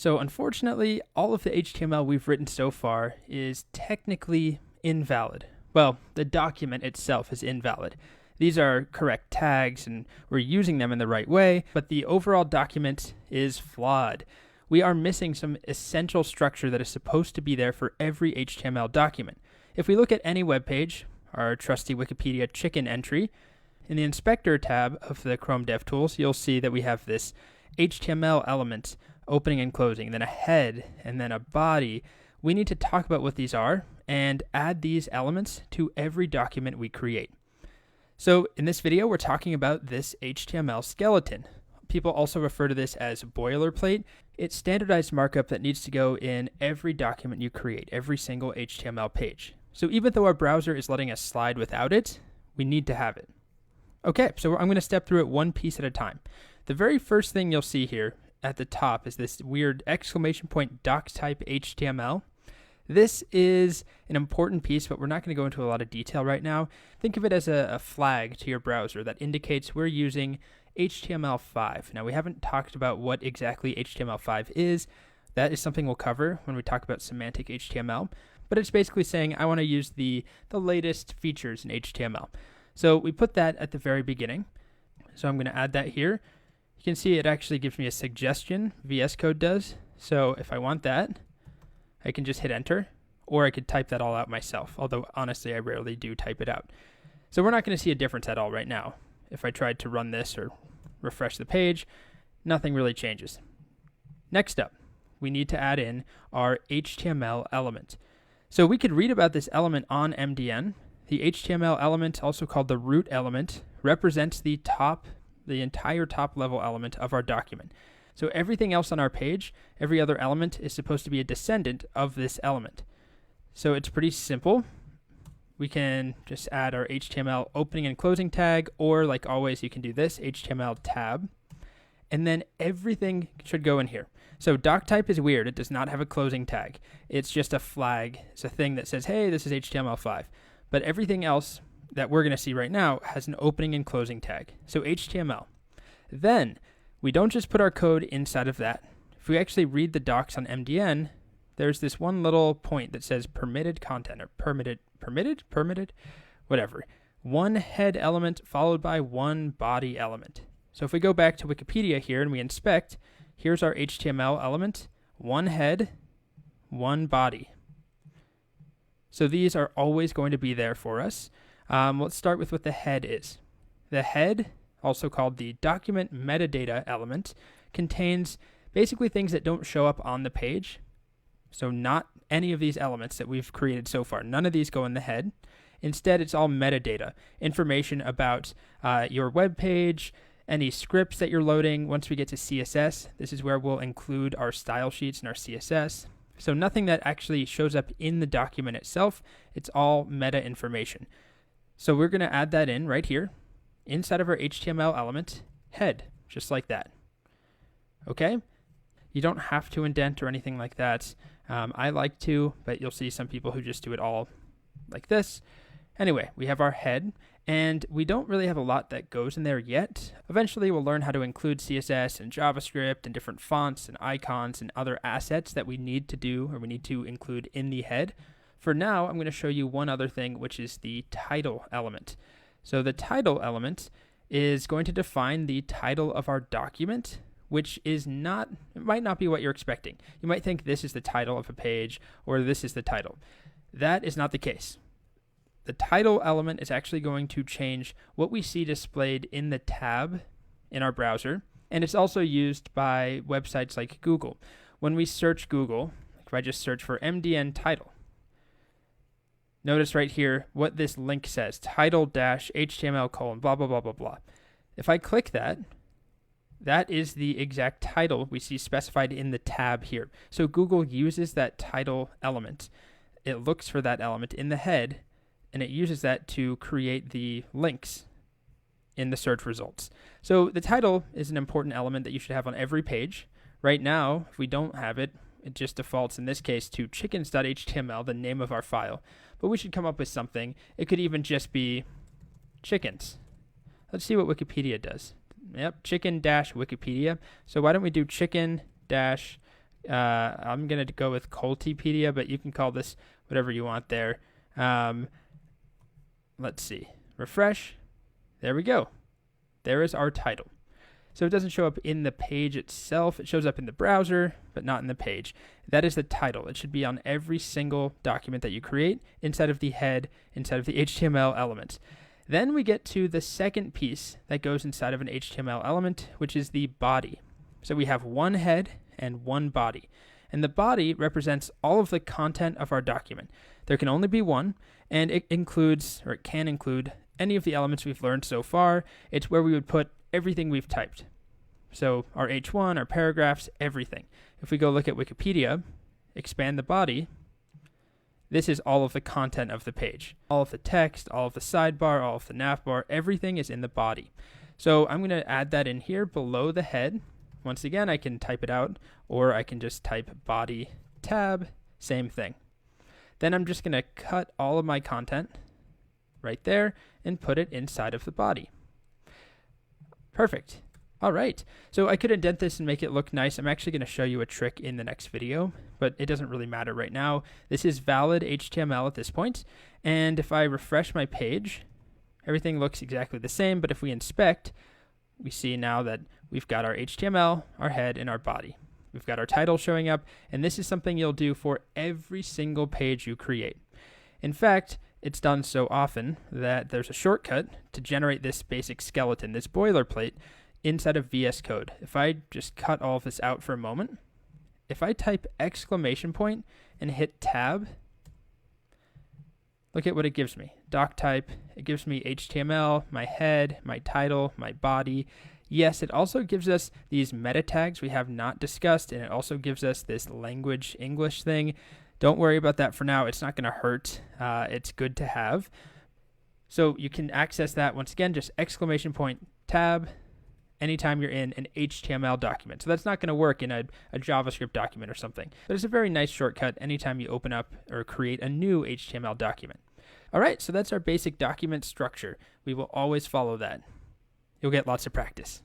So unfortunately, all of the HTML we've written so far is technically invalid. Well, the document itself is invalid. These are correct tags and we're using them in the right way, but the overall document is flawed. We are missing some essential structure that is supposed to be there for every HTML document. If we look at any web page, our trusty Wikipedia chicken entry, in the Inspector tab of the Chrome DevTools, you'll see that we have this HTML element opening and closing, then a head, and then a body. We need to talk about what these are and add these elements to every document we create. So in this video, we're talking about this HTML skeleton. People also refer to this as boilerplate. It's standardized markup that needs to go in every document you create, every single HTML page. So even though our browser is letting us slide without it, we need to have it. Okay, so I'm going to step through it one piece at a time. The very first thing you'll see here at the top is this weird exclamation point docs type HTML. This is an important piece, but we're not going to go into a lot of detail right now. Think of it as a flag to your browser that indicates we're using HTML5. Now, we haven't talked about what exactly HTML5 is. That is something we'll cover when we talk about semantic HTML, but it's basically saying I want to use the latest features in HTML. So we put that at the very beginning. So I'm going to add that here. You can see it actually gives me a suggestion, VS Code does. So if I want that, I can just hit enter, or I could type that all out myself, although honestly I rarely do type it out. So we're not going to see a difference at all right now. If I tried to run this or refresh the page, nothing really changes. Next up, we need to add in our HTML element. So we could read about this element on MDN. The HTML element, also called the root element, represents the entire top level element of our document. So everything else on our page, every other element is supposed to be a descendant of this element. So it's pretty simple. We can just add our HTML opening and closing tag, or like always, you can do this, HTML tab, and then everything should go in here. So doc type is weird. It does not have a closing tag. It's just a flag. It's a thing that says, hey, this is HTML5. But everything else that we're going to see right now has an opening and closing tag. So HTML. Then we don't just put our code inside of that. If we actually read the docs on MDN, there's this one little point that says permitted content, or permitted, whatever. One head element followed by one body element. So if we go back to Wikipedia here and we inspect, here's our HTML element, one head, one body. So these are always going to be there for us. Let's start with what the head is. The head, also called the document metadata element, contains basically things that don't show up on the page. So not any of these elements that we've created so far. None of these go in the head. Instead, it's all metadata, information about your web page, any scripts that you're loading. Once we get to CSS, this is where we'll include our style sheets and our CSS. So nothing that actually shows up in the document itself. It's all meta information. So we're going to add that in right here inside of our HTML element head, just like that. Okay? You don't have to indent or anything like that. I like to, but you'll see some people who just do it all like this. Anyway, we have our head, and we don't really have a lot that goes in there yet. Eventually, we'll learn how to include CSS and JavaScript and different fonts and icons and other assets that we need to do or we need to include in the head. For now, I'm going to show you one other thing, which is the title element. So the title element is going to define the title of our document, which is not, it might not be what you're expecting. You might think this is the title of a page or this is the title. That is not the case. The title element is actually going to change what we see displayed in the tab in our browser, and it's also used by websites like Google. When we search Google, if I just search for MDN title, notice right here what this link says, title-html : blah, blah, blah, blah, blah. If I click that, that is the exact title we see specified in the tab here. So Google uses that title element. It looks for that element in the head, and it uses that to create the links in the search results. So the title is an important element that you should have on every page. Right now, if we don't have it, it just defaults in this case to chickens.html, the name of our file. But we should come up with something. It could even just be chickens. Let's see what Wikipedia does. Yep, chicken-Wikipedia. So why don't we do chicken-Google I'm going to go with Cultipedia, but you can call this whatever you want there. Let's see. Refresh. There we go. There is our title. So it doesn't show up in the page itself. It shows up in the browser, but not in the page. That is the title. It should be on every single document that you create inside of the head, inside of the HTML elements. Then we get to the second piece that goes inside of an HTML element, which is the body. So we have one head and one body. And the body represents all of the content of our document. There can only be one, and it includes, or it can include, any of the elements we've learned so far. It's where we would put everything we've typed. So our H1, our paragraphs, everything. If we go look at Wikipedia, expand the body, this is all of the content of the page. All of the text, all of the sidebar, all of the navbar, everything is in the body. So I'm going to add that in here below the head. Once again, I can type it out, or I can just type body tab, same thing. Then I'm just going to cut all of my content right there and put it inside of the body. Perfect. All right. So I could indent this and make it look nice. I'm actually going to show you a trick in the next video, but it doesn't really matter right now. This is valid HTML at this point. And if I refresh my page, everything looks exactly the same. But if we inspect, we see now that we've got our HTML, our head, and our body. We've got our title showing up. And this is something you'll do for every single page you create. In fact, it's done so often that there's a shortcut to generate this basic skeleton, this boilerplate, inside of VS Code. If I just cut all of this out for a moment, if I type exclamation point and hit tab, look at what it gives me. Doc type, it gives me HTML, my head, my title, my body. Yes, it also gives us these meta tags we have not discussed, and it also gives us this language English thing. Don't worry about that for now. It's not going to hurt. It's good to have. So you can access that once again, just exclamation point tab anytime you're in an HTML document. So that's not going to work in a JavaScript document or something. But it's a very nice shortcut anytime you open up or create a new HTML document. All right, so that's our basic document structure. We will always follow that. You'll get lots of practice.